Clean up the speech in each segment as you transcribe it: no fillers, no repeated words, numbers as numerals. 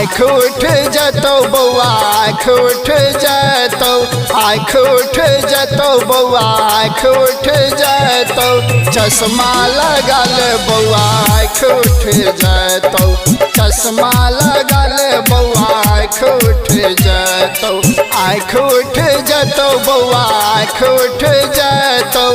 आँख उठ जतो बौआ आँख उठ जतो आँख उठ जतो बौआ आँख उठ जतो चश्मा लगा ले बौआ आँख उठ जतो चश्मा लगा ले बौआ आँख उठ जतो आँख उठ जतो बौआ आँख उठ जतो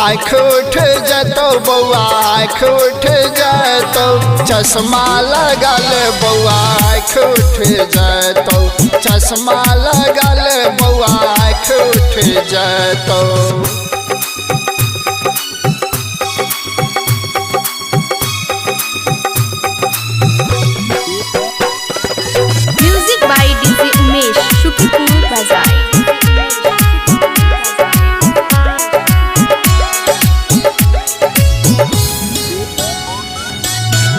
आँख उठ जतो बौआ आँख उठ जतो चश्मा लगा ले बौआ आँख उठ जतो चश्मा लगा ले बौआ आँख उठ जतो। म्यूजिक बाय डीजे उमेश शुक्रिया बाजार।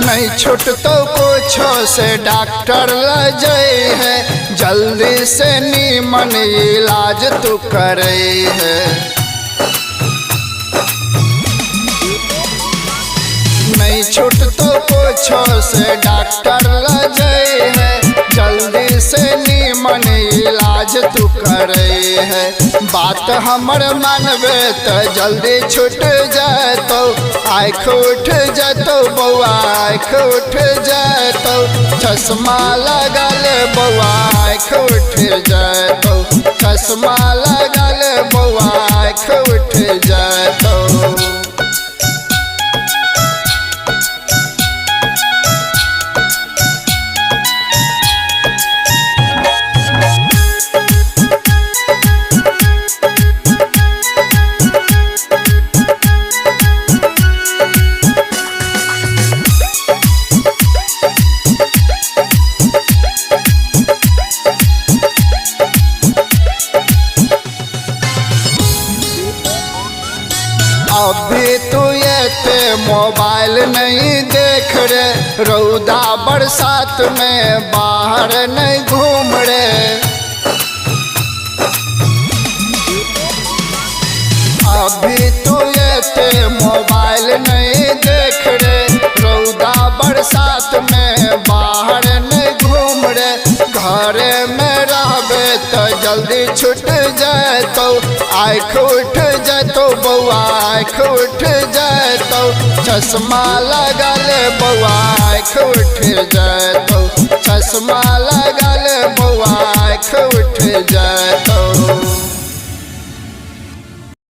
नहीं छूट तो कुछो से डॉक्टर लजय है जल्दी से नीमन इलाज तू करे है। नहीं छूट तो कुछो से डॉक्टर लजय है जल्दी से नीमन इलाज तू करे है। बात हमर मानबे तो जल्दी छूट जातो आँख उठ जातो बौआ आँख उठ जातो चश्मा लगा ले बौआ आँख उठ जातो चश्मा लगा ले बौआ आँख उठ जातो। अभी तू ये मोबाइल नहीं देख रे रौदा बरसात में बाहर नहीं घूम रे। अभी तू ये मोबाइल नहीं देख रे रौदा बरसात में बाहर नहीं घूम रे। घरे में रहबे तो जल्दी छूट जातो आँख उठ जातो बौआ आँख उठ जातो चश्मा लगा ले बौआ आँख उठ जातो चश्मा लगा